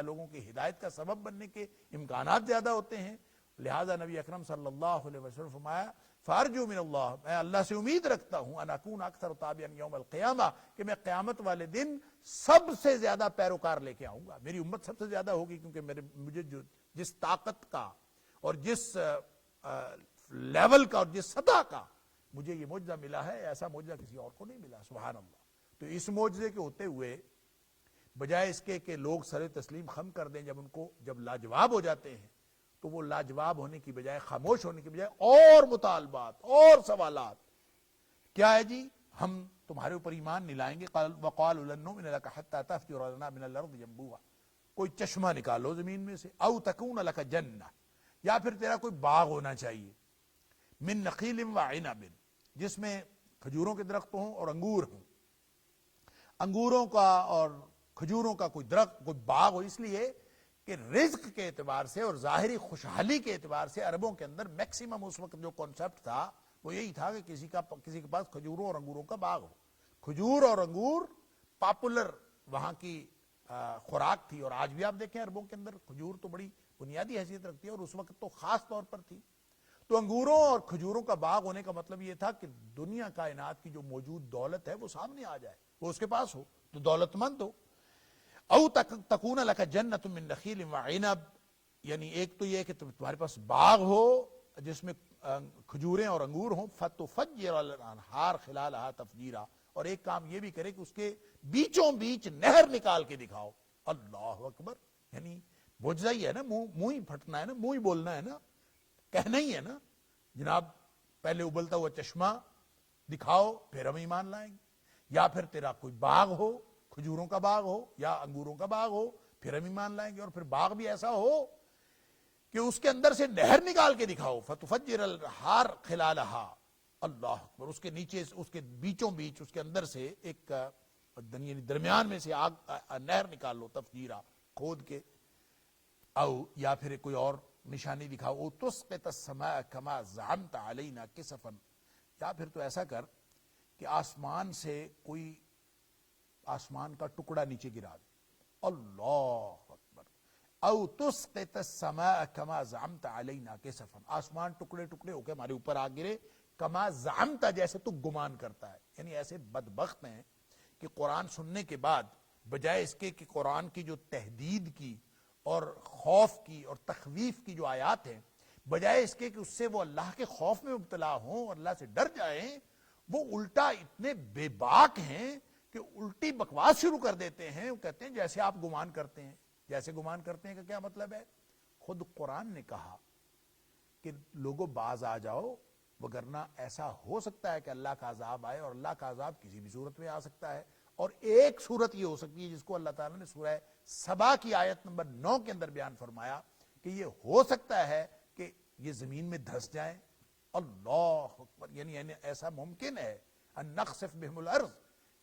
لوگوں کی ہدایت کا سبب بننے کے امکانات زیادہ ہوتے ہیں. لہذا نبی اکرم صلی اللہ علیہ وسلم فرمایا فارجو من اللہ، میں اللہ سے امید رکھتا ہوں ان اکون اکثر تابعا یوم القیامہ، کہ میں قیامت والے دن سب سے زیادہ پیروکار لے کے آؤں گا، میری امت سب سے زیادہ ہوگی، کیونکہ مجھے جس طاقت کا اور جس لیول کا اور جس سطح کا مجھے یہ معجزہ ملا ہے، ایسا معجزہ کسی اور کو نہیں ملا. سبحان اللہ. تو اس معجزے کے ہوتے ہوئے بجائے اس کے کہ لوگ سر تسلیم خم کر دیں، جب لاجواب ہو جاتے ہیں تو وہ لاجواب ہونے کی بجائے، خاموش ہونے کی بجائے اور مطالبات اور سوالات. کیا ہے جی؟ ہم تمہارے اوپر ایمان نہیں لائیں گے. وَقَالُوا لَن نُّؤْمِنَ لَكَ حَتَّىٰ تَفْجُرَ لَنَا مِنَ الْأَرْضِ يَنبُوعًا، کوئی چشمہ نکالو زمین میں سے. اَوْ تَكُونَ لَكَ جَنَّةٌ، یا پھر تیرا کوئی باغ ہونا چاہیے. مِن نَخِيلٍ وَعِنَبٍ، جس میں کھجوروں کے درخت ہوں اور انگور ہوں. انگوروں کا اور کھجوروں کا کوئی درخت، کوئی باغ ہو، اس لیے کہ رزق کے اعتبار سے اور ظاہری خوشحالی کے اعتبار سے عربوں کے اندر میکسیمم اس وقت جو کانسیپٹ تھا وہ یہی تھا کہ کسی کے پاس کھجوروں اور انگوروں کا باغ ہو. کھجور اور انگور پاپولر وہاں کی خوراک تھی، اور آج بھی آپ دیکھیں عربوں کے اندر کھجور تو بڑی بنیادی حیثیت رکھتی ہے، اور اس وقت تو خاص طور پر تھی. تو انگوروں اور کھجوروں کا باغ ہونے کا مطلب یہ تھا کہ دنیا کائنات کی جو موجود دولت ہے وہ سامنے آ جائے، وہ اس کے پاس ہو تو دولت مند ہو. او تکون لک جنۃ من نخیل وعنب، یعنی ایک تو یہ کہ تمہارے پاس باغ ہو جس میں کھجوریں اور انگور ہوں. فتفجر الانہار خلالها تفجیرا، اور ایک کام یہ بھی کرے کہ اس کے بیچوں بیچ نہر نکال کے دکھاؤ. اللہ اکبر. یعنی معجزہ ہی ہے نا، منہ ہی پھٹنا ہے نا، منہ ہی بولنا ہے نا، کہنا ہی ہے نا جناب پہلے ابلتا ہوا چشمہ دکھاؤ پھر ہم ایمان لائیں گے، یا پھر تیرا کوئی باغ ہو، کھجوروں کا باغ ہو یا انگوروں کا باغ ہو، پھر ہم ایمان لائیں گے. اور پھر باغ بھی ایسا ہو کہ اس کے اندر سے نہر نکال کے دکھاؤ. فتفجر الانہار خلالہا، اللہ اکبر. اس کے نیچے، اس کے بیچوں بیچ، اس کے اندر سے ایک یعنی درمیان میں سے آگ نہر نکال لو تفجیرا، کھود کے. او یا پھر کوئی اور نشانی دکھاؤ. او تسقط السماء کما زعمت علینا کسفا، یا پھر تو ایسا کر کہ آسمان سے کوئی آسمان کا ٹکڑا نیچے گرا دے. اللہ اکبر. او تسقط السماء کما زعمت علینا کسفا، آسمان ٹکڑے ٹکڑے ہو کے ہمارے اوپر آ گرے. کما زعمت، جیسے تو گمان کرتا ہے. یعنی ایسے بدبخت ہیں کہ قرآن سننے کے بعد بجائے اس کے کہ قرآن کی جو تہدید کی اور خوف کی اور تخویف کی جو آیات ہیں، بجائے اس کے کہ اس سے وہ اللہ کے خوف میں مبتلا ہوں اور اللہ سے ڈر جائیں، وہ الٹا اتنے بے باک ہیں کہ الٹی بکواس شروع کر دیتے ہیں. وہ کہتے ہیں جیسے آپ گمان کرتے ہیں. جیسے گمان کرتے ہیں کا کیا مطلب ہے؟ خود قرآن نے کہا کہ لوگوں باز آ جاؤ، وگرنہ ایسا ہو سکتا ہے کہ اللہ کا عذاب آئے، اور اللہ کا عذاب کسی بھی صورت میں آ سکتا ہے. اور ایک صورت یہ ہو سکتی ہے جس کو اللہ تعالیٰ نے سورہ سبا کی آیت نمبر 9 کے اندر بیان فرمایا کہ یہ ہو سکتا ہے کہ یہ زمین میں دھس جائیں. اللہ اکبر. یعنی ایسا ممکن ہے ان نخسف بہم الارض،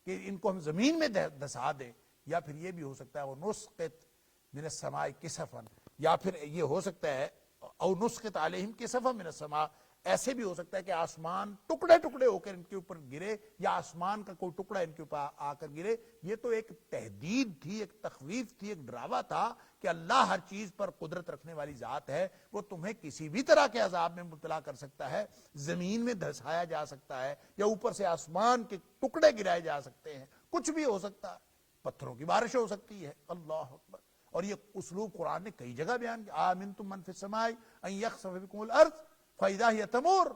کہ ان کو ہم زمین میں دھسا دیں. یا پھر یہ بھی ہو سکتا ہے وہ نسقط من السماء کسفا، یا پھر یہ ہو سکتا ہے او نسقط علیہم کسفا من السماء، ایسے بھی ہو سکتا ہے کہ آسمان ٹکڑے ٹکڑے ہو کر ان کے اوپر گرے، یا آسمان کا کوئی ٹکڑا ان کے اوپر آ کر گرے. یہ تو ایک تہدید تھی، ایک تخویف تھی، ایک ڈراوا تھا کہ اللہ ہر چیز پر قدرت رکھنے والی ذات ہے، وہ تمہیں کسی بھی طرح کے عذاب میں مبتلا کر سکتا ہے. زمین میں دھسایا جا سکتا ہے، یا اوپر سے آسمان کے ٹکڑے گرائے جا سکتے ہیں، کچھ بھی ہو سکتا ہے. پتھروں کی بارش ہو سکتی ہے. اللہ اکبر. اور یہ اسلوب قرآن نے کئی جگہ بیان کیا. آمنتم من فی السماء ان یخسف بکم الارض فاذا ہی تمور،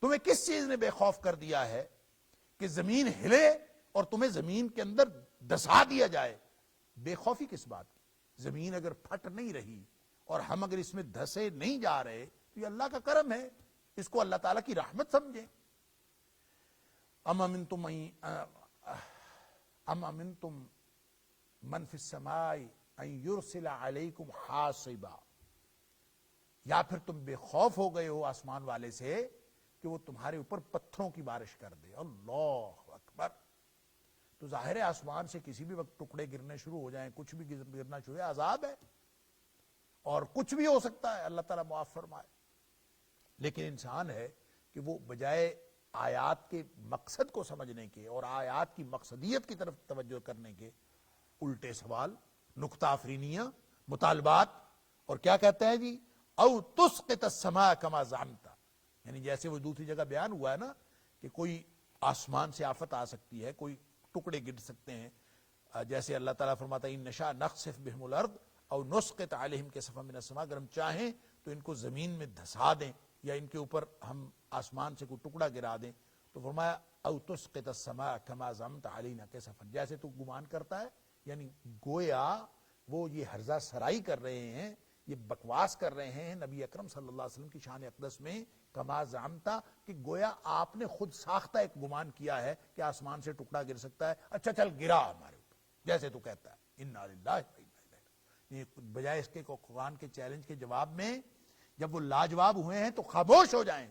تمہیں کس چیز نے بے خوف کر دیا ہے کہ زمین ہلے اور تمہیں زمین کے اندر دسا دیا جائے؟ بے خوفی کس بات کی؟ زمین اگر پھٹ نہیں رہی اور ہم اگر اس میں دھسے نہیں جا رہے تو یہ اللہ کا کرم ہے، اس کو اللہ تعالیٰ کی رحمت سمجھیں. ام امنتم من فی السماء ان یرسل علیکم حاصبا، یا پھر تم بے خوف ہو گئے ہو آسمان والے سے کہ وہ تمہارے اوپر پتھروں کی بارش کر دے. اللہ اکبر. تو ظاہر ہے آسمان سے کسی بھی وقت ٹکڑے گرنے شروع ہو جائیں، کچھ بھی گرنا شروع ہے، عذاب ہے اور کچھ بھی ہو سکتا ہے. اللہ تعالیٰ معاف فرمائے. لیکن انسان ہے کہ وہ بجائے آیات کے مقصد کو سمجھنے کے اور آیات کی مقصدیت کی طرف توجہ کرنے کے الٹے سوال نکتہ آفرینیاں، مطالبات، اور کیا کہتا ہے جی او تسقط السماء کما زعمت، یعنی جیسے وہ دوسری جگہ بیان ہوا ہے نا کہ کوئی آسمان سے آفت آ سکتی ہے، کوئی ٹکڑے گر سکتے ہیں، جیسے اللہ تعالیٰ فرماتا ہے ان نشاء نخسف بہم الارض او نسقط علیہم کسفا من السماء، اگر ہم چاہیں تو ان کو زمین میں دھسا دیں یا ان کے اوپر ہم آسمان سے کوئی ٹکڑا گرا دیں، تو فرمایا او تسقط السماء کما زعمت علینا کسفا، جیسے تو گمان کرتا ہے، یعنی گویا وہ یہ ہرزہ سرائی کر رہے ہیں، یہ بکواس کر رہے ہیں نبی اکرم صلی اللہ علیہ وسلم کی شان اقدس میں، کما زعمتا، کہ گویا آپ نے خود ساختہ ایک گمان کیا ہے کہ آسمان سے ٹکڑا گر سکتا ہے، اچھا چل گرا ہمارے اوپر، جیسے تو کہتا ہے انا للہ و انا الیہ راجعون۔ بجائے اس کے قرآن کے چیلنج کے جواب میں جب وہ لاجواب ہوئے ہیں تو خاموش ہو جائیں،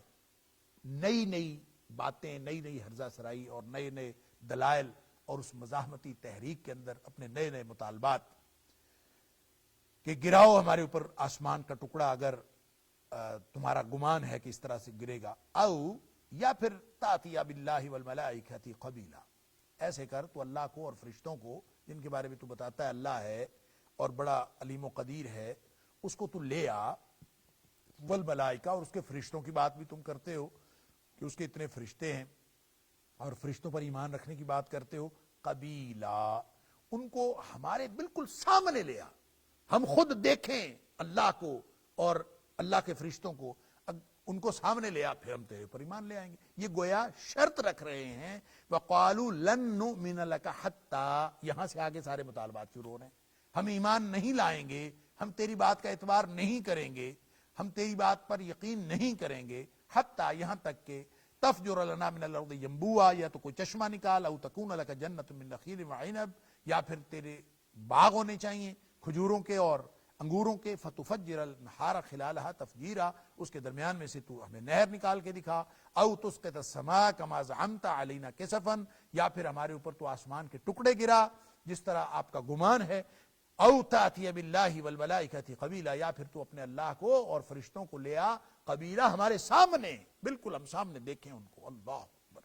نئی نئی باتیں، نئی نئی ہرزہ سرائی اور نئے نئے دلائل اور اس مزاحمتی تحریک کے اندر اپنے نئے نئے مطالبات کہ گراؤ ہمارے اوپر آسمان کا ٹکڑا اگر تمہارا گمان ہے کہ اس طرح سے گرے گا، او یا پھر تاتی باللہ والملائکۃ قبیلا، ایسے کر تو اللہ کو اور فرشتوں کو جن کے بارے میں تو بتاتا ہے اللہ ہے اور بڑا علیم و قدیر ہے، اس کو تو لے آ، والملائکہ، اور اس کے فرشتوں کی بات بھی تم کرتے ہو کہ اس کے اتنے فرشتے ہیں اور فرشتوں پر ایمان رکھنے کی بات کرتے ہو، قبیلا، ان کو ہمارے بالکل سامنے لے آ، ہم خود دیکھیں اللہ کو اور اللہ کے فرشتوں کو، ان کو سامنے لے آ، پھر ہم تیرے پر ایمان لے آئیں گے۔ یہ گویا شرط رکھ رہے ہیں، وَقَالُوا لَن نُؤْمِنَ لَكَ حَتَّى، یہاں سے آگے سارے مطالبات شروع ہو رہے ہیں، ہم ایمان نہیں لائیں گے، ہم تیری بات کا اعتبار نہیں کریں گے، ہم تیری بات پر یقین نہیں کریں گے، حتیٰ، یہاں تک کہ تفجر لنا من الارض ینبوعا، یا تو کوئی چشمہ نکال، او تکون لک جنت من نخیل وعنب، یا پھر تیرے باغ ہونے چاہیے کھجوروں کے اور انگوروں کے، فتفجر الانہار خلالها تفجیرا، اس کے درمیان میں سے تو ہمیں نہر نکال کے دکھا، او تسقط السماء کما زعمت علینا کسفا، یا پھر ہمارے اوپر تو آسمان کے ٹکڑے گرا جس طرح آپ کا گمان ہے، او تاتی باللہ والملائکۃ قبیلا، یا پھر تو اپنے اللہ کو اور فرشتوں کو لے آ قبیلہ، ہمارے سامنے، بالکل ہم سامنے دیکھیں ان کو، اللہ اکبر،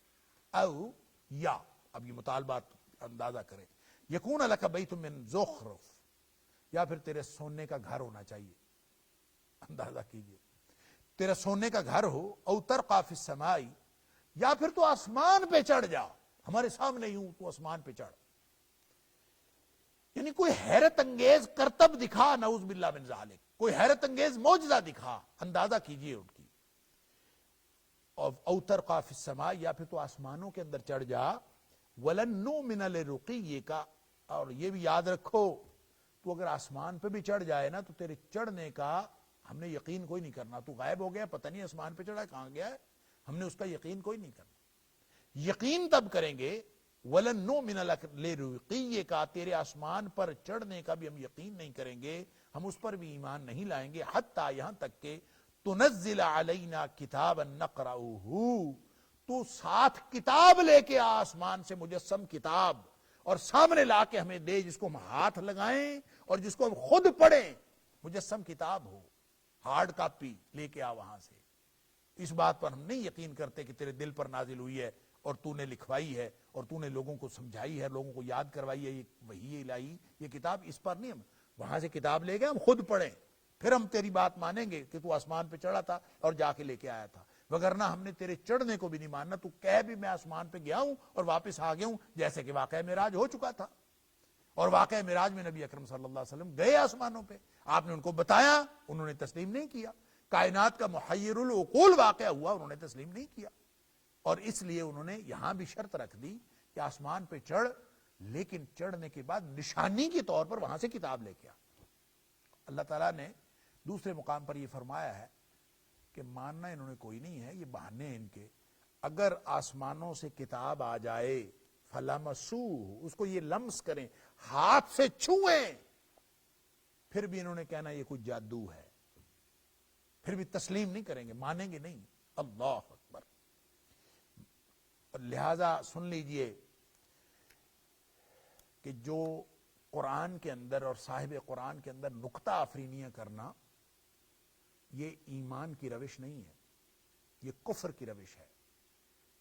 او یا، اب یہ مطالبات اندازہ کریں، یکون لک بیت من زخرف، یا پھر تیرے سونے کا گھر ہونا چاہیے، اندازہ کیجئے تیرا سونے کا گھر ہو، او ترقی فی السماء، یا پھر تو آسمان پہ چڑھ جا، ہمارے سامنے ہی ہوں تو آسمان پہ چڑھ، یعنی کوئی حیرت انگیز کرتب دکھا، نعوذ باللہ من ذالک، کوئی حیرت انگیز معجزہ دکھا، اندازہ کیجئے ان کی، او ترقی فی السماء، یا پھر تو آسمانوں کے اندر چڑھ جا، ولن نؤمن لرقیک، اور یہ بھی یاد رکھو تو اگر آسمان پہ بھی چڑھ جائے نا تو تیرے چڑھنے کا ہم نے یقین کوئی نہیں کرنا، تو غائب ہو گیا، پتہ نہیں آسمان پہ چڑھا کہاں گیا ہے، ہم نے اس کا یقین کوئی نہیں کرنا، یقین تب کریں گے وَلَن نُؤْمِنَ لَكَ لِرُقِيِّكَ، تیرے آسمان پر چڑھنے کا بھی ہم یقین نہیں کریں گے، ہم اس پر بھی ایمان نہیں لائیں گے، حتیٰ، یہاں تک کہ تُنَزِّلَ عَلَيْنَا كِتَابًا نَقْرَؤُهُ، تو ساتھ کتاب لے کے آسمان سے، مجسم کتاب، اور سامنے لا کے ہمیں دے، جس کو ہم ہاتھ لگائیں اور جس کو ہم خود پڑھیں، مجسم کتاب ہو، ہارڈ کاپی لے کے آ وہاں سے۔ اس بات پر ہم نہیں یقین کرتے کہ تیرے دل پر نازل ہوئی ہے اور تو نے لکھوائی ہے اور تو نے لوگوں کو سمجھائی ہے، لوگوں کو یاد کروائی ہے، یہ وحی الہی، یہ کتاب، اس پر نہیں، ہم وہاں سے کتاب لے گئے، ہم خود پڑھیں، پھر ہم تیری بات مانیں گے کہ تو آسمان پہ چڑھا تھا اور جا کے لے کے آیا تھا، وگرنہ ہم نے تیرے چڑھنے کو بھی نہیں ماننا، تو کہہ بھی میں آسمان پہ گیا ہوں اور واپس آ گیا ہوں، جیسے کہ واقعہ معراج ہو چکا تھا، اور واقعہ معراج میں نبی اکرم صلی اللہ علیہ وسلم گئے آسمانوں پہ، آپ نے ان کو بتایا، انہوں نے تسلیم نہیں کیا، کائنات کا محیر العقول واقعہ ہوا، انہوں نے تسلیم نہیں کیا، اور اس لیے انہوں نے یہاں بھی شرط رکھ دی کہ آسمان پہ چڑھ، لیکن چڑھنے کے بعد نشانی کے طور پر وہاں سے کتاب لے کے آ۔ اللہ تعالیٰ نے دوسرے مقام پر یہ فرمایا ہے کہ ماننا انہوں نے کوئی نہیں ہے، یہ بہانے ہیں ان کے، اگر آسمانوں سے کتاب آ جائے فَلَمَسُوهُ، اس کو یہ لمس کریں، ہاتھ سے چھوئیں، پھر بھی انہوں نے کہنا یہ کوئی جادو ہے، پھر بھی تسلیم نہیں کریں گے، مانیں گے نہیں، اللہ اکبر۔ لہذا سن لیجئے کہ جو قرآن کے اندر اور صاحب قرآن کے اندر نکتہ آفرینیاں کرنا، یہ ایمان کی روش نہیں ہے، یہ کفر کی روش ہے۔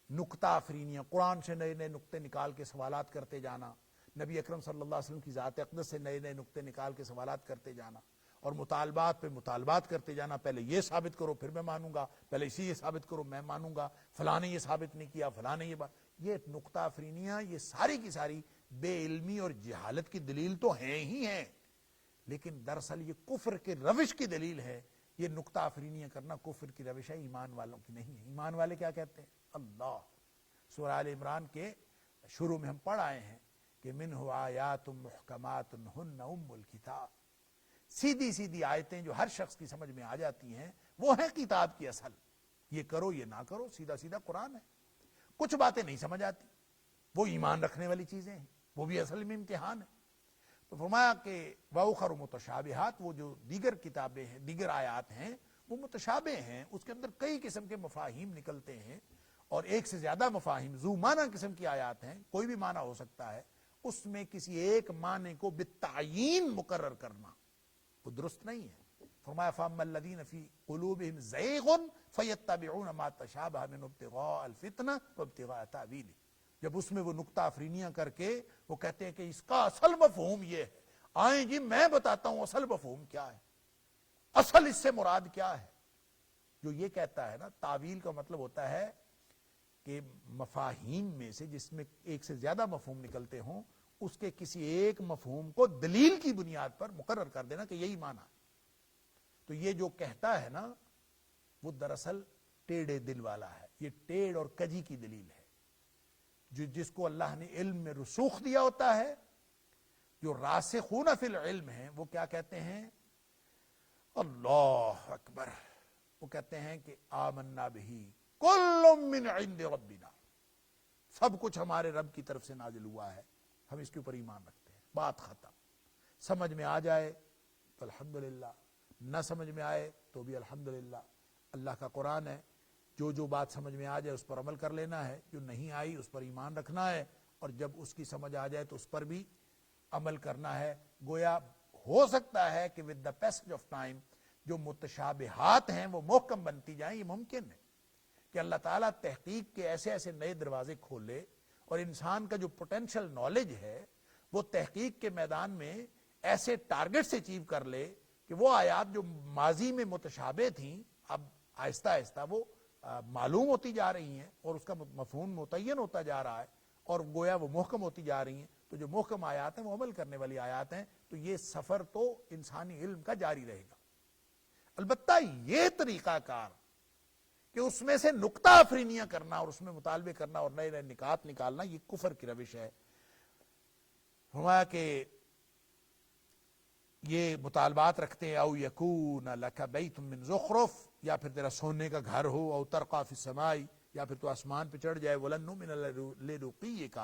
نکتہ آفرینیاں، قرآن سے نئے نئے نکتے نکال کے سوالات کرتے جانا، نبی اکرم صلی اللہ علیہ وسلم کی ذات اقدس سے نئے نئے نقطے نکال کے سوالات کرتے جانا اور مطالبات پہ مطالبات کرتے جانا، پہلے یہ ثابت کرو پھر میں مانوں گا، پہلے اسی یہ ثابت کرو میں مانوں گا، فلاں نے یہ ثابت نہیں کیا، فلاں نے یہ نقطہ افرینیاں، یہ ساری کی ساری بے علمی اور جہالت کی دلیل تو ہیں ہی ہیں، لیکن دراصل یہ کفر کے روش کی دلیل ہے۔ یہ نقطہ افرینیاں کرنا کفر کی روش ہے، ایمان والوں کی نہیں ہے۔ ایمان والے کیا کہتے ہیں؟ اللہ، سورہ آل عمران کے شروع میں ہم پڑھ آئے ہیں کہ منہ آیات محکمات ہن ام الکتاب، سیدھی سیدھی آیتیں جو ہر شخص کی سمجھ میں آ جاتی ہیں وہ ہیں کتاب کی اصل، یہ کرو یہ نہ کرو، سیدھا سیدھا قرآن ہے۔ کچھ باتیں نہیں سمجھ آتی، وہ ایمان رکھنے والی چیزیں ہیں، وہ بھی اصل میں امتحان ہے۔ تو فرمایا کہ وَأُخَرُ مُتَشَابِهَاتٌ، وہ جو دیگر کتابیں ہیں، دیگر آیات ہیں وہ متشابہ ہیں، اس کے اندر کئی قسم کے مفاہیم نکلتے ہیں اور ایک سے زیادہ مفاہیم ذو معنی قسم کی آیات ہیں، کوئی بھی معنی ہو سکتا ہے، اس میں کسی ایک معنی کو بالتعیین مقرر کرنا وہ درست نہیں ہے۔ فرمایا فَأَمَّا الَّذِينَ فِي قُلُوبِهِمْ زَيْغٌ فَيَتَّبِعُونَ مَا تَشَابَهَ مِنْهُ ابْتِغَاءَ الْفِتْنَةِ وَابْتِغَاءَ تَأْوِيلِهِ، جب اس میں وہ نقطہ افرینیاں کر کے وہ کہتے ہیں کہ اس کا اصل مفہوم یہ ہے، آئیں جی میں بتاتا ہوں اصل مفہوم کیا ہے، اصل اس سے مراد کیا ہے۔ جو یہ کہتا ہے نا، تعویل کا مطلب ہوتا ہے کہ مفاہیم میں سے جس میں ایک سے زیادہ مفہوم نکلتے ہوں، اس کے کسی ایک مفہوم کو دلیل کی بنیاد پر مقرر کر دینا کہ یہی معنی ہے۔ تو یہ جو کہتا ہے نا وہ دراصل ٹیڑھے دل والا ہے، یہ ٹیڑھ اور کجی کی دلیل ہے۔ جس کو اللہ نے علم میں رسوخ دیا ہوتا ہے، جو راسخون فی العلم ہیں، وہ کیا کہتے ہیں؟ اللہ اکبر، وہ کہتے ہیں کہ آمنا بہ کل من عند ربنا، سب کچھ ہمارے رب کی طرف سے نازل ہوا ہے، ہم اس کے اوپر ایمان رکھتے ہیں، بات ختم۔ سمجھ میں آ جائے تو الحمدللہ، نہ سمجھ میں آئے تو بھی الحمدللہ، اللہ کا قرآن ہے، جو جو بات سمجھ میں آ جائے اس پر عمل کر لینا ہے، جو نہیں آئی اس پر ایمان رکھنا ہے، اور جب اس کی سمجھ آ جائے تو اس پر بھی عمل کرنا ہے۔ گویا ہو سکتا ہے کہ with the passage of time جو متشابہات ہیں وہ محکم بنتی جائیں، یہ ممکن ہے کہ اللہ تعالیٰ تحقیق کے ایسے ایسے نئے دروازے کھولے اور انسان کا جو پوٹینشیل نالج ہے وہ تحقیق کے میدان میں ایسے ٹارگٹ سے اچیو کر لے کہ وہ آیات جو ماضی میں متشابہ تھیں اب آہستہ آہستہ وہ معلوم ہوتی جا رہی ہیں اور اس کا مفہوم متعین ہوتا جا رہا ہے اور گویا وہ محکم ہوتی جا رہی ہیں۔ تو جو محکم آیات ہیں وہ عمل کرنے والی آیات ہیں، تو یہ سفر تو انسانی علم کا جاری رہے گا۔ البتہ یہ طریقہ کار کہ اس میں سے نقطہ افرینیاں کرنا اور اس میں مطالبے کرنا اور نئے نئے نکات نکالنا، یہ کفر کی روش ہے۔ فرمایا کہ یہ مطالبات رکھتے ہیں او یکون لک بیت من زخرف، یا پھر تیرا سونے کا گھر ہو، او ترقی فی السماء، یا پھر تو آسمان پہ چڑھ جائے، ولن نؤمن لرقیک،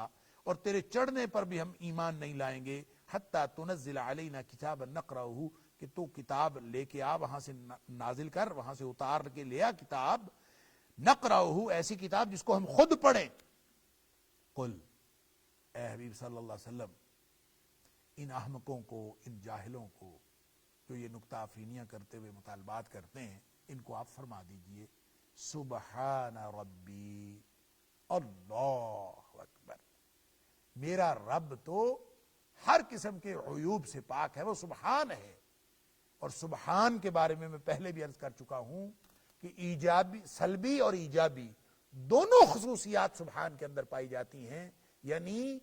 اور تیرے چڑھنے پر بھی ہم ایمان نہیں لائیں گے، حتی تنزل علینا کتابا نقرأہ، کہ تو کتاب لے کے آ، وہاں سے نازل کر، وہاں سے اتار کے لے آ کتاب، نقرأہ، ایسی کتاب جس کو ہم خود پڑھیں۔ قل، اے حبیب صلی اللہ علیہ وسلم، ان احمقوں کو، ان جاہلوں کو جو یہ نقطہ افرینیاں کرتے ہوئے مطالبات کرتے ہیں، ان کو آپ فرما دیجئے سبحان ربی، اللہ اکبر، میرا رب تو ہر قسم کے عیوب سے پاک ہے، وہ سبحان ہے۔ اور سبحان کے بارے میں پہلے بھی عرض کر چکا ہوں کہ ایجابی، سلبی اور ایجابی دونوں خصوصیات سبحان کے اندر پائی جاتی ہیں، یعنی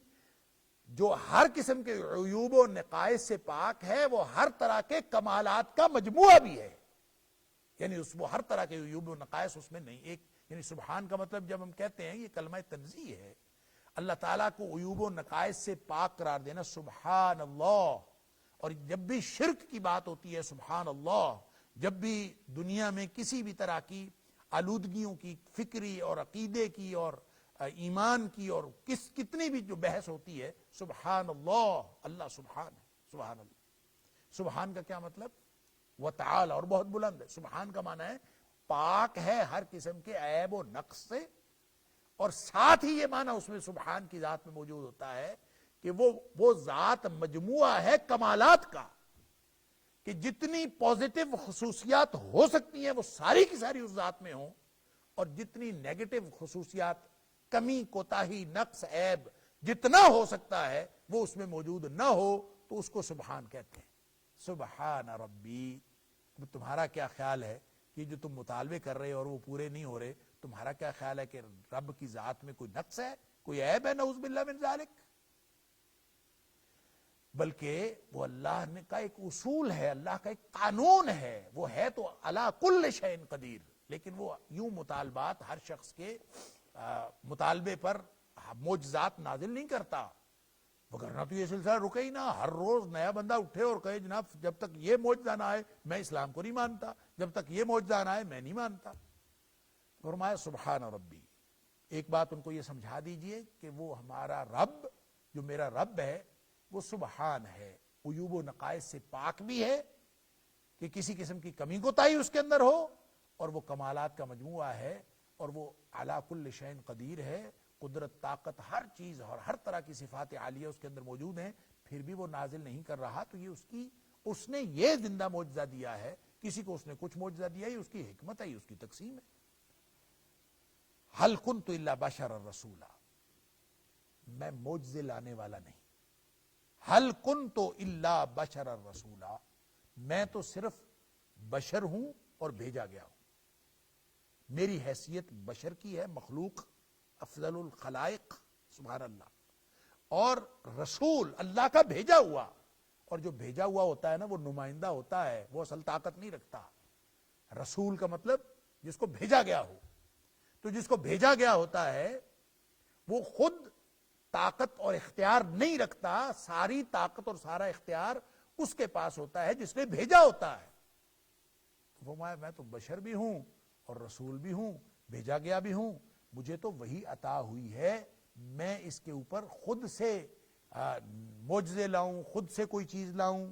جو ہر قسم کے عیوب و نقائص سے پاک ہے وہ ہر طرح کے کمالات کا مجموعہ بھی ہے، یعنی وہ ہر طرح کے عیوب و نقائص اس میں نہیں۔ ایک یعنی سبحان کا مطلب جب ہم کہتے ہیں یہ کلمہ تنزیہ ہے، اللہ تعالیٰ کو عیوب و نقائص سے پاک قرار دینا، سبحان اللہ۔ اور جب بھی شرک کی بات ہوتی ہے سبحان اللہ، جب بھی دنیا میں کسی بھی طرح کی آلودگیوں کی، فکری اور عقیدے کی اور ایمان کی اور کتنی بھی جو بحث ہوتی ہے، سبحان اللہ، اللہ سبحان ہے، سبحان اللہ۔ سبحان کا کیا مطلب؟ وتعالی، اور بہت بلند ہے۔ سبحان کا معنی ہے پاک ہے ہر قسم کے عیب و نقص سے، اور ساتھ ہی یہ معنی اس میں سبحان کی ذات میں موجود ہوتا ہے کہ وہ ذات مجموعہ ہے کمالات کا، کہ جتنی پازیٹو خصوصیات ہو سکتی ہیں وہ ساری کی ساری اس ذات میں ہوں، اور جتنی نیگیٹو خصوصیات، کمی، کوتاہی، نقص، عیب جتنا ہو سکتا ہے وہ اس میں موجود نہ ہو تو اس کو سبحان کہتے ہیں. سبحان ربی. تمہارا کیا خیال ہے کہ جو تم مطالبے کر رہے اور وہ پورے نہیں ہو رہے، تمہارا کیا خیال ہے کہ رب کی ذات میں کوئی نقص ہے، کوئی عیب ہے؟ نعوذ باللہ من ذالک. بلکہ وہ اللہ نے کا ایک اصول ہے، اللہ کا ایک قانون ہے. وہ ہے تو علی کل شیء قدیر، لیکن وہ یوں مطالبات ہر شخص کے مطالبے پر معجزات نازل نہیں کرتا، وگرنہ تو یہ سلسلہ رکے ہی نہ. ہر روز نیا بندہ اٹھے اور کہے جناب جب تک یہ معجزہ نہ آئے میں اسلام کو نہیں مانتا، جب تک یہ معجزہ نہ آئے میں نہیں مانتا. فرمایا سبحان ربی. ایک بات ان کو یہ سمجھا دیجئے کہ وہ ہمارا رب، جو میرا رب ہے، وہ سبحان ہے، عیوب و نقائص سے پاک بھی ہے کہ کسی قسم کی کمی کوتاہی اس کے اندر ہو، اور وہ کمالات کا مجموعہ ہے، اور وہ علی کل شیء قدیر ہے. قدرت، طاقت، ہر چیز اور ہر طرح کی صفات عالیہ اس کے اندر موجود ہیں، پھر بھی وہ نازل نہیں کر رہا. تو یہ اس نے یہ زندہ معجزہ دیا ہے. کسی کو اس نے کچھ معجزہ دیا، یہ اس کی حکمت ہے، یہ اس کی تقسیم ہے. حل کنت الا بشرا رسولا. میں معجزے لانے والا نہیں. حل کنت الا بشرا رسولا. میں تو صرف بشر ہوں اور بھیجا گیا ہوں. میری حیثیت بشر کی ہے، مخلوق، افضل الخلائق، سبحان اللہ، اور رسول اللہ کا بھیجا ہوا. اور جو بھیجا ہوا ہوتا ہے نا، وہ نمائندہ ہوتا ہے، وہ اصل طاقت نہیں رکھتا. رسول کا مطلب جس کو بھیجا گیا ہو. تو جس کو بھیجا گیا ہوتا ہے وہ خود طاقت اور اختیار نہیں رکھتا. ساری طاقت اور سارا اختیار اس کے پاس ہوتا ہے جس نے بھیجا ہوتا ہے. فرمایا میں تو بشر بھی ہوں اور رسول بھی ہوں، بھیجا گیا بھی ہوں. مجھے تو وہی عطا ہوئی ہے. میں اس کے اوپر خود سے معجزے لاؤں، خود سے کوئی چیز لاؤں،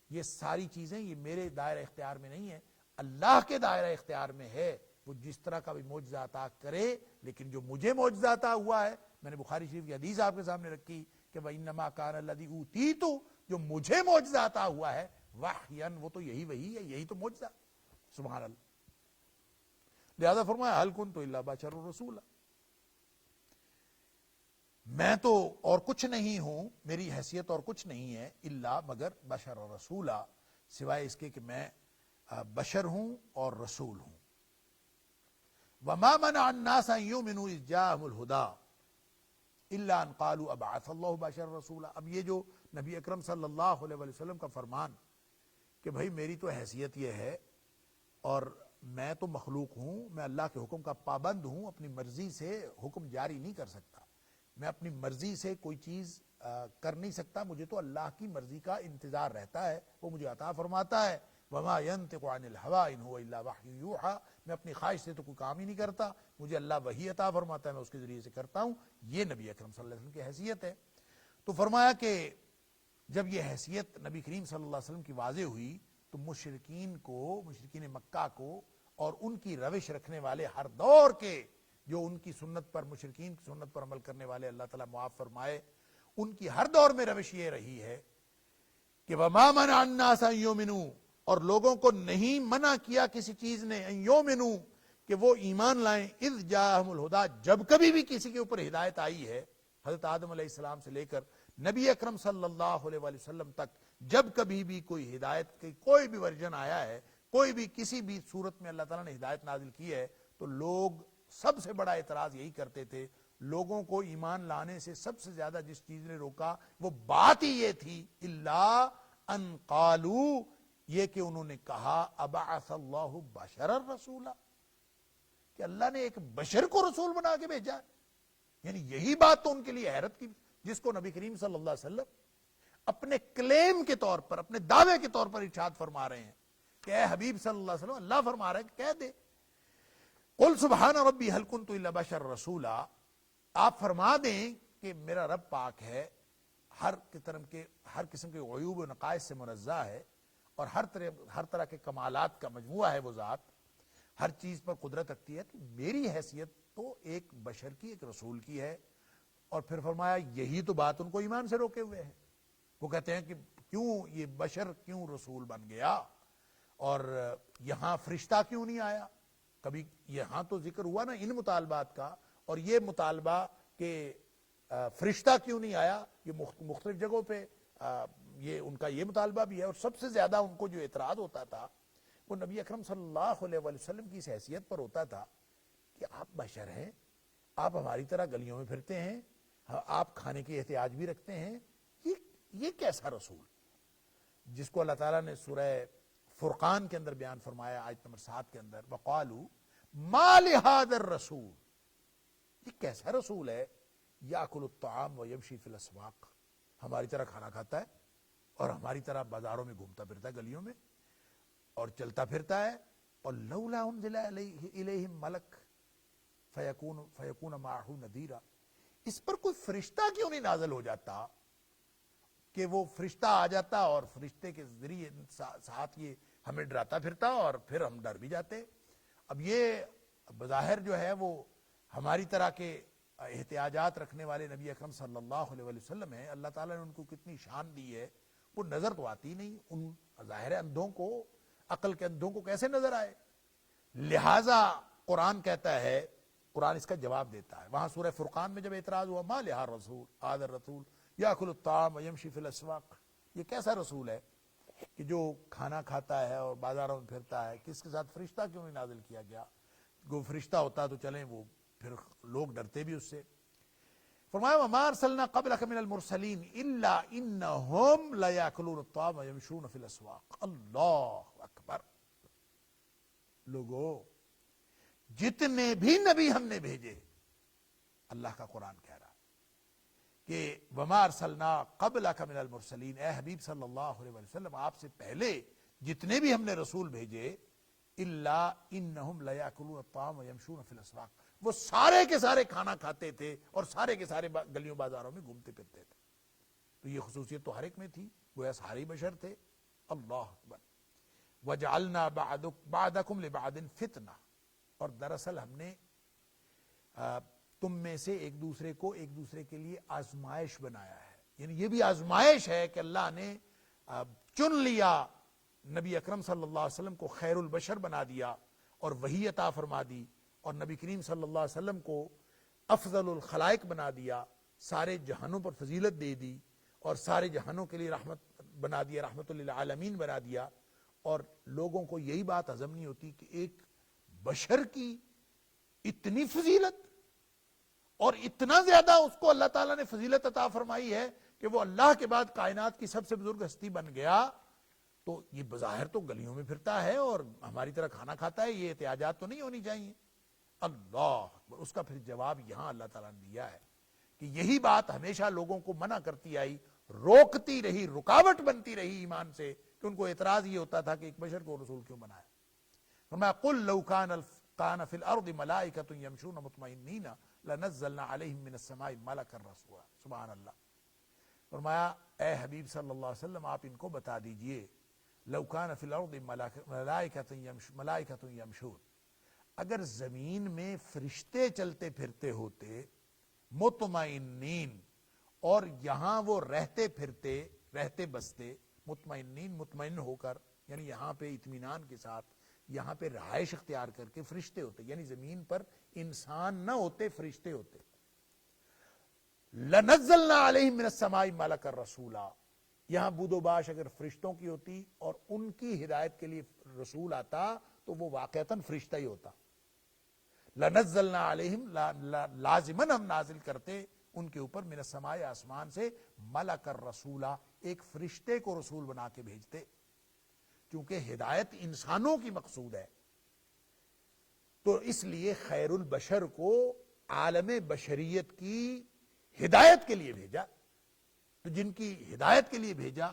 یہ ساری چیزیں یہ میرے دائرہ اختیار میں نہیں ہے، اللہ کے دائرہ اختیار میں ہے. وہ جس طرح کا بھی معجزہ عطا کرے، لیکن جو مجھے معجزہ عطا ہوا ہے، میں نے بخاری شریف کی حدیث آپ کے سامنے رکھی کہ وَإِنَّمَا كَانَ الَّذِي أُوتِيتُ، جو مجھے معجزہ عطا ہوا ہے، وحیًا، وہ تو وہی ہے، یہی تو معجزہ. سبحان اللہ. لہذا فرمایا حل کنت الا بشر رسولا. میں تو اور کچھ نہیں ہوں، میری حیثیت اور کچھ نہیں ہے، الا مگر بشر رسولا، سوائے اس کے کہ میں بشر ہوں اور رسول ہوں. وما منع الناس ان يؤمنوا اذ جاءهم الهدى الا ان قالوا ابعث الله بشر رسولا. اب یہ جو نبی اکرم صلی اللہ علیہ وسلم کا فرمان کہ بھائی میری تو حیثیت یہ ہے اور میں تو مخلوق ہوں، میں اللہ کے حکم کا پابند ہوں، اپنی مرضی سے حکم جاری نہیں کر سکتا، میں اپنی مرضی سے کوئی چیز کر نہیں سکتا. مجھے تو اللہ کی مرضی کا انتظار رہتا ہے، وہ مجھے عطا فرماتا ہے. وما ينطق عن الهوى ان هو الا وحی یوحى. میں اپنی خواہش سے تو کوئی کام ہی نہیں کرتا، مجھے اللہ وحی عطا فرماتا ہے، میں اس کے ذریعے سے کرتا ہوں. یہ نبی اکرم صلی اللہ علیہ وسلم کی حیثیت ہے. تو فرمایا کہ جب یہ حیثیت نبی کریم صلی اللہ علیہ وسلم کی واضح ہوئی تو مشرکین مکہ کو اور ان کی روش رکھنے والے ہر دور کے، جو ان کی سنت پر، مشرکین کی سنت پر عمل کرنے والے، اللہ تعالیٰ معاف فرمائے، ان کی ہر دور میں روش یہ رہی ہے کہ وَمَا مَنَعَ النَّاسَ أَن يُؤْمِنُوا، اور لوگوں کو نہیں منع کیا کسی چیز نے، ان یؤمنوا، کہ وہ ایمان لائیں، اذ جاءہم الہدی، جب کبھی بھی کسی کے اوپر ہدایت آئی ہے، حضرت آدم علیہ السلام سے لے کر نبی اکرم صلی اللہ علیہ وسلم تک، جب کبھی بھی کوئی ہدایت کی کوئی بھی ورژن آیا ہے، کوئی بھی کسی بھی صورت میں اللہ تعالیٰ نے ہدایت نازل کی ہے، تو لوگ سب سے بڑا اعتراض یہی کرتے تھے. لوگوں کو ایمان لانے سے سب سے زیادہ جس چیز نے روکا وہ بات ہی یہ تھی، الا ان قالوا، یہ کہ انہوں نے کہا ابعث اللہ بشرا رسولا، کہ اللہ نے ایک بشر کو رسول بنا کے بھیجا ہے. یعنی یہی بات تو ان کے لیے حیرت کی، جس کو نبی کریم صلی اللہ علیہ وسلم اپنے کلیم کے طور پر، اپنے دعوے کے طور پر ارشاد فرما رہے ہیں کہ اے حبیب صلی اللہ علیہ وسلم، اللہ فرما رہا ہے کہ کہہ دے قل سبحان ربی هل کنت الا بشر رسولا، آپ فرما دیں کہ میرا رب پاک ہے، ہر قسم کے عیوب و نقائص سے منزہ ہے، اور ہر طرح کے کمالات کا مجموعہ ہے وہ ذات، ہر چیز پر قدرت رکھتی ہے. تو میری حیثیت تو ایک بشر کی، ایک رسول کی ہے. اور پھر فرمایا یہی تو بات ان کو ایمان سے روکے ہوئے ہے. وہ کہتے ہیں کہ کیوں یہ بشر کیوں رسول بن گیا، اور یہاں فرشتہ کیوں نہیں آیا. کبھی یہاں تو ذکر ہوا نا ان مطالبات کا، اور یہ مطالبہ کہ فرشتہ کیوں نہیں آیا؟ یہ مختلف جگہوں پہ یہ ان کا یہ مطالبہ بھی ہے، اور سب سے زیادہ ان کو جو اعتراض ہوتا تھا وہ نبی اکرم صلی اللہ علیہ وسلم کی اس حیثیت پر ہوتا تھا کہ آپ بشر ہیں، آپ ہماری طرح گلیوں میں پھرتے ہیں، آپ کھانے کی احتیاج بھی رکھتے ہیں، یہ کیسا رسول؟ جس کو اللہ تعالیٰ نے سورہ فرقان کے اندر بیان فرمایا آیت نمبر 7 کے اندر، وَقَالُوا مَا لِهَذَا الرَّسُولِ، یہ کیسا رسول ہے یَأْكُلُ الطَّعَامَ وَيَمْشِي فِي الْأَسْوَاقِ، ہماری طرح کھانا کھاتا ہے اور ہماری طرح بازاروں میں گھومتا پھرتا ہے، گلیوں میں اور چلتا پھرتا ہے، اور لولا انزل الیہ ملک فیکون معہ نذیرا، اس پر کوئی فرشتہ کیوں نہیں نازل ہو جاتا کہ وہ فرشتہ آ جاتا اور فرشتے کے ذریعے ساتھ یہ ہمیں ڈراتا پھرتا اور پھر ہم ڈر بھی جاتے۔ اب یہ بظاہر جو ہے وہ ہماری طرح کے احتیاجات رکھنے والے نبی اکرم صلی اللہ علیہ وسلم ہیں، اللہ تعالیٰ نے ان کو کتنی شان دی ہے، وہ نظر تو آتی نہیں، ان ظاہر اندھوں کو، عقل کے اندھوں کو کیسے نظر آئے؟ لہٰذا قرآن کہتا ہے، قرآن اس کا جواب دیتا ہے، وہاں سورہ فرقان میں جب اعتراض ہوا ما لہٰ رسول هذا الرسول یاکل الطعام ویمشی فی الاسواق، یہ کیسا رسول ہے کہ جو کھانا کھاتا ہے اور بازاروں میں پھرتا ہے، کس کے ساتھ فرشتہ کیوں نہیں نازل کیا گیا؟ وہ فرشتہ ہوتا تو چلیں وہ پھر لوگ ڈرتے بھی اس سے۔ فرمایا وما ارسلنا قبلک من المرسلین الا انہم لیاکلون الطعام ویمشون فی الاسواق، اللہ اکبر۔ لوگوں، جتنے بھی نبی ہم نے بھیجے، اللہ کا قرآن کہہ رہا کہ وما ارسلنا قبلک من المرسلین، اے حبیب صلی اللہ علیہ وسلم آپ سے پہلے جتنے بھی ہم نے رسول بھیجے، الا انہم لیاکلون الطعام ویمشون فی الاسواق، وہ سارے کے سارے کھانا کھاتے تھے اور سارے کے سارے گلیوں بازاروں میں گھومتے پھرتے تھے۔ تو یہ خصوصیت تو ہر ایک میں تھی، گویا سارے بشر تھے۔ اللہ اکبر۔ وجعلنا بعدکم لبعد فتنہ، اور دراصل ہم نے تم میں سے ایک دوسرے کو ایک دوسرے کے لیے آزمائش بنایا ہے، یعنی یہ بھی آزمائش ہے کہ اللہ نے چن لیا نبی اکرم صلی اللہ علیہ وسلم کو خیر البشر بنا دیا اور وحی عطا فرما دی، اور نبی کریم صلی اللہ علیہ وسلم کو افضل الخلائق بنا دیا، سارے جہانوں پر فضیلت دے دی اور سارے جہانوں کے لیے رحمت بنا دیا، رحمت للعالمین بنا دیا۔ اور لوگوں کو یہی بات ہضم نہیں ہوتی کہ ایک بشر کی اتنی فضیلت اور اتنا زیادہ اس کو اللہ تعالیٰ نے فضیلت عطا فرمائی ہے کہ وہ اللہ کے بعد کائنات کی سب سے بزرگ ہستی بن گیا، تو یہ بظاہر تو گلیوں میں پھرتا ہے اور ہماری طرح کھانا کھاتا ہے، یہ احتیاجات تو نہیں ہونی چاہیے۔ اللہ، اس کا پھر جواب یہاں اللہ تعالیٰ نے دیا ہے کہ یہی بات ہمیشہ لوگوں کو منع کرتی آئی، روکتی رہی، رکاوٹ بنتی رہی ایمان سے، کہ ان کو اعتراض یہ ہوتا تھا کہ ایک بشر کو رسول کیوں بنایا؟ فرمایا قل لو کان فی الارض ملائکۃ یمشون مطمئنین لنزلنا علیہم من السماء ملکا رسولا، سبحان اللہ۔ فرمایا اے حبیب صلی اللہ علیہ وسلم آپ ان کو بتا دیجئے، لو کان فی الارض ملائکۃ یمشون، اگر زمین میں فرشتے چلتے پھرتے ہوتے، مطمئنین، اور یہاں وہ رہتے پھرتے، رہتے بستے، مطمئنین مطمئن ہو کر، یعنی یہاں پہ اطمینان کے ساتھ یہاں پہ رہائش اختیار کر کے فرشتے ہوتے، یعنی زمین پر انسان نہ ہوتے، فرشتے ہوتے، لنزلنا علیہم من السماء ملکا رسولا، یہاں بود و باش اگر فرشتوں کی ہوتی اور ان کی ہدایت کے لیے رسول آتا تو وہ واقعتاً فرشتہ ہی ہوتا۔ لنزلنا علیہم، لازماً ہم نازل کرتے ان کے اوپر، من السماء، آسمان سے، ملکا رسولا، ایک فرشتے کو رسول بنا کے بھیجتے، چونکہ ہدایت انسانوں کی مقصود ہے، تو اس لیے خیر البشر کو عالم بشریت کی ہدایت کے لیے بھیجا، تو جن کی ہدایت کے لیے بھیجا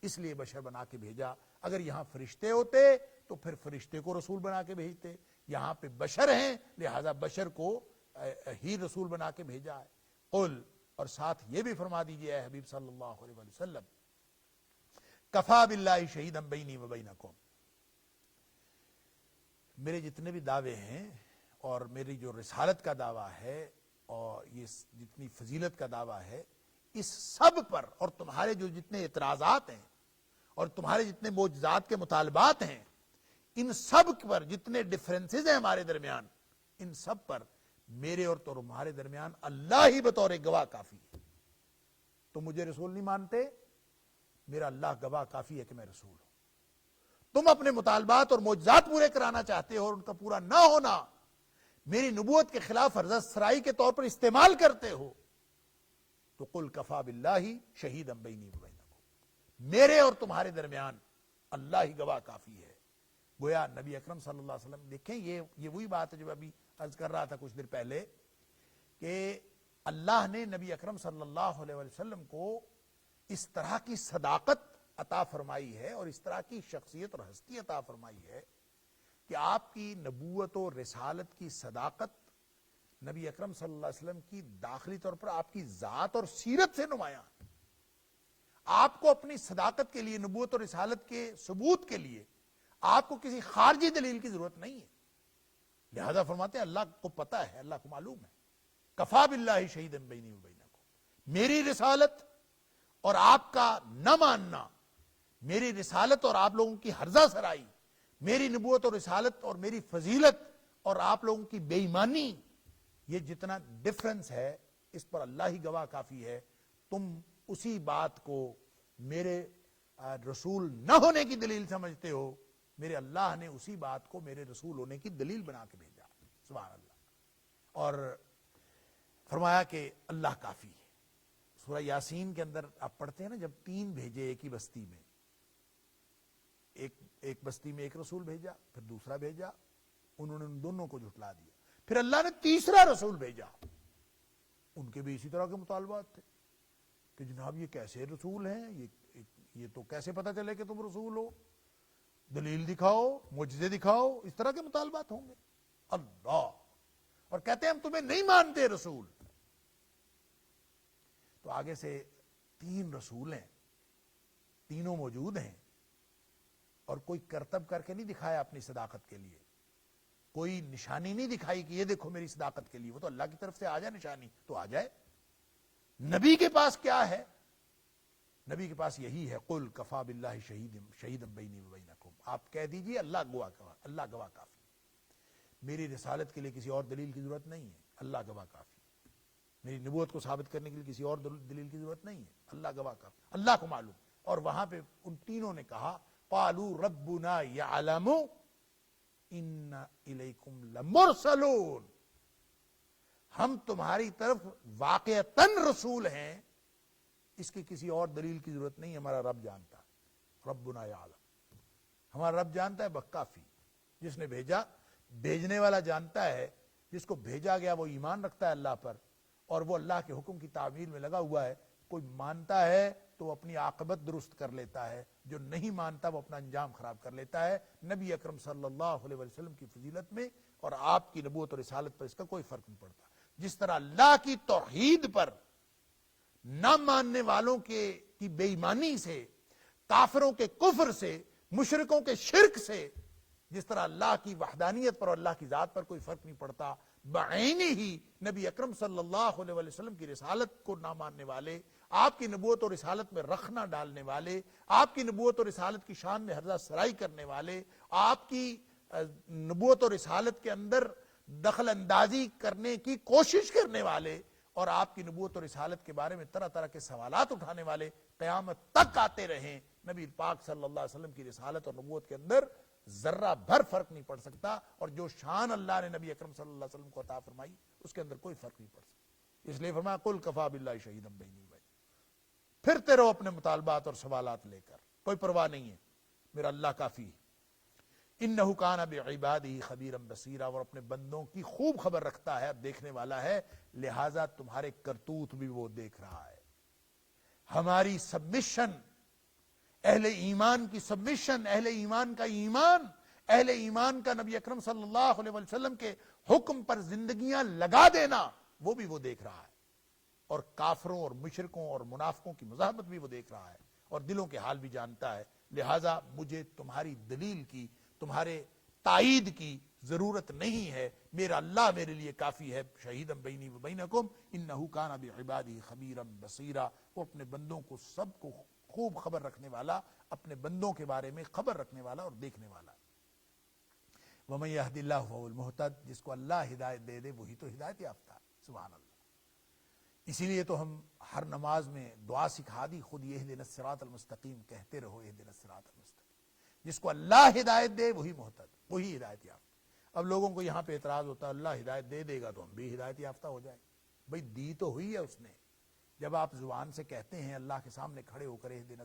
اس لیے بشر بنا کے بھیجا۔ اگر یہاں فرشتے ہوتے تو پھر فرشتے کو رسول بنا کے بھیجتے، یہاں پہ بشر ہیں لہذا بشر کو ہی رسول بنا کے بھیجا ہے۔ قل، اور ساتھ یہ بھی فرما دیجئے اے حبیب صلی اللہ علیہ وسلم، کفا باللہ شہیدا بینی و بینکم، میرے جتنے بھی دعوے ہیں اور میری جو رسالت کا دعویٰ ہے اور یہ جتنی فضیلت کا دعویٰ ہے، اس سب پر، اور تمہارے جو جتنے اعتراضات ہیں اور تمہارے جتنے معجزات کے مطالبات ہیں، ان سب پر جتنے ڈفرینسز ہیں ہمارے درمیان، ان سب پر میرے اور تمہارے درمیان اللہ ہی بطور گواہ کافی ہے. تم مجھے رسول نہیں مانتے, میرا اللہ گواہ کافی ہے کہ میں رسول ہوں. تم اپنے مطالبات اور معجزات پورے کرانا چاہتے ہو اور ان کا پورا نہ ہونا میری نبوت کے خلاف عرض سرائی کے طور پر استعمال کرتے ہو, تو قل کفا باللہ شہیدا بینی و بینکم, میرے اور تمہارے درمیان اللہ ہی گواہ کافی ہے. گویا نبی اکرم صلی اللہ علیہ وسلم, دیکھیں یہ وہی بات ہے جو ابھی عرض کر رہا تھا کچھ دیر پہلے, کہ اللہ نے نبی اکرم صلی اللہ علیہ وسلم کو اس طرح کی صداقت عطا فرمائی ہے اور اس طرح کی شخصیت اور ہستی عطا فرمائی ہے کہ آپ کی نبوت و رسالت کی صداقت نبی اکرم صلی اللہ علیہ وسلم کی داخلی طور پر آپ کی ذات اور سیرت سے نمایاں. آپ کو اپنی صداقت کے لیے, نبوت اور رسالت کے ثبوت کے لیے آپ کو کسی خارجی دلیل کی ضرورت نہیں ہے. لہذا فرماتے ہیں اللہ کو پتہ ہے, اللہ کو معلوم ہے, کفا باللہ شہیدا بینی و بینکم, میری رسالت اور آپ کا نہ ماننا, میری رسالت اور آپ لوگوں کی ہرزہ سرائی, میری نبوت اور رسالت اور میری فضیلت اور آپ لوگوں کی بے ایمانی, یہ جتنا ڈفرنس ہے اس پر اللہ ہی گواہ کافی ہے. تم اسی بات کو میرے رسول نہ ہونے کی دلیل سمجھتے ہو, میرے اللہ نے اسی بات کو میرے رسول ہونے کی دلیل بنا کے بھیجا. سبحان اللہ. اور فرمایا کہ اللہ کافی ہے. سورہ یاسین کے اندر آپ پڑھتے ہیں نا, جب 3 بھیجے ایک ہی بستی میں, ایک بستی میں ایک رسول بھیجا, پھر دوسرا بھیجا, انہوں نے ان دونوں کو جھٹلا دیا, پھر اللہ نے تیسرا رسول بھیجا, ان کے بھی اسی طرح کے مطالبات تھے کہ جناب یہ کیسے رسول ہیں, یہ تو کیسے پتہ چلے کہ تم رسول ہو, دلیل دکھاؤ, معجزے دکھاؤ, اس طرح کے مطالبات ہوں گے. اللہ, اور کہتے ہیں ہم تمہیں نہیں مانتے رسول. تو آگے سے 3 رسول ہیں, تینوں موجود ہیں, اور کوئی کرتب کر کے نہیں دکھایا اپنی صداقت کے لیے, کوئی نشانی نہیں دکھائی کہ یہ دیکھو میری صداقت کے لیے. وہ تو اللہ کی طرف سے آ جائے نشانی تو آ جائے. نبی کے پاس کیا ہے؟ نبی کے پاس یہی ہے, قل کفا باللہ شہیدا بینی و بینکم, آپ کہہ دیجئے اللہ گواہ کافی, میری رسالت کے لیے کسی اور دلیل کی ضرورت نہیں ہے, اللہ گواہ کافی, میری نبوت کو ثابت کرنے کے لیے کسی اور دلیل کی ضرورت نہیں ہے, اللہ گواہ کافی, اللہ کو معلوم. اور وہاں پہ ان تینوں نے کہا قالوا ربنا یعلم ان الیکم لمرسلون, ہم تمہاری طرف واقعتاً رسول ہیں, اس کی کسی اور دلیل کی ضرورت نہیں, ہمارا رب جانتا ہے, ربنا یعلم, ہمارا رب جانتا ہے بکافی. جس نے بھیجا, بھیجنے والا جانتا ہے, جس کو بھیجا گیا وہ ایمان رکھتا ہے اللہ پر, اور وہ اللہ کے حکم کی تعمیل میں لگا ہوا ہے. کوئی مانتا ہے تو وہ اپنی عاقبت درست کر لیتا ہے, جو نہیں مانتا وہ اپنا انجام خراب کر لیتا ہے. نبی اکرم صلی اللہ علیہ وسلم کی فضیلت میں اور آپ کی نبوت اور رسالت پر اس کا کوئی فرق نہیں پڑتا. جس طرح اللہ کی توحید پر نہ ماننے والوں کی بے ایمانی سے, کافروں کے کفر سے, مشرکوں کے شرک سے, جس طرح اللہ کی وحدانیت پر اور اللہ کی ذات پر کوئی فرق نہیں پڑتا, بعینی ہی نبی اکرم صلی اللہ علیہ وسلم کی رسالت کو نہ ماننے والے, آپ کی نبوت اور رسالت میں رخنا ڈالنے والے, آپ کی نبوت اور رسالت کی شان میں ہرزہ سرائی کرنے والے, آپ کی نبوت اور رسالت کے اندر دخل اندازی کرنے کی کوشش کرنے والے, اور آپ کی نبوت اور رسالت کے بارے میں طرح طرح کے سوالات اٹھانے والے قیامت تک آتے رہیں. نبی پاک صلی اللہ علیہ وسلم کی رسالت اور نبوت کے اندر ذرہ بھر فرق نہیں پڑ سکتا, اور جو شان اللہ نے نبی اکرم صلی اللہ علیہ وسلم کو عطا فرمائی اس کے اندر کوئی فرق نہیں پڑ سکتا. اس لیے فرمایا قل کفا باللہ شہیدا بینی و بینکم, پھرتے رہو اپنے مطالبات اور سوالات لے کر, کوئی پرواہ نہیں ہے, میرا اللہ کافی ہے. انہ کان بعبادہ خبیرا بصیرا, اور اپنے بندوں کی خوب خبر رکھتا ہے, اب دیکھنے والا ہے, لہذا تمہارے کرتوت بھی وہ دیکھ رہا ہے. ہماری سبمشن, اہل ایمان کی سبمشن, اہل ایمان کا ایمان, اہل ایمان کا نبی اکرم صلی اللہ علیہ وسلم کے حکم پر زندگیاں لگا دینا, وہ بھی وہ دیکھ رہا ہے. اور کافروں اور مشرکوں اور منافقوں کی مزاحمت بھی وہ دیکھ رہا ہے, اور دلوں کے حال بھی جانتا ہے. لہذا مجھے تمہاری دلیل کی, تمہارے تائید کی ضرورت نہیں ہے, میرا اللہ میرے لیے کافی ہے. شہیدا بینی و بینکم انہ کان بعبادہ خبیرا بصیرا, وہ اپنے بندوں کو سب کو خوب خبر رکھنے والا, اپنے بندوں کے بارے میں خبر رکھنے والا اور دیکھنے والا. وَمَن يَهْدِ اللَّهُ فَهُوَ الْمُهْتَدِ، جس کو اللہ ہدایت دے دے وہی تو ہدایت یافتہ ہے۔ سبحان اللہ۔ اسی لیے تو ہم ہر نماز میں دعا سکھا دی، خود یہ اهدنا الصراط المستقیم کہتے رہو، اهدنا الصراط المستقیم۔ جس کو اللہ ہدایت دے وہی مہتد، وہی ہدایت یافتہ۔ اب لوگوں کو یہاں پہ اعتراض ہوتا ہے اللہ ہدایت دے دے گا تو ہم بھی ہدایت یافتہ ہو جائیں۔ بھئی دی تو ہوئی ہے اس نے، جب آپ زبان سے کہتے ہیں اللہ کے سامنے کھڑے ہو کر اهدنا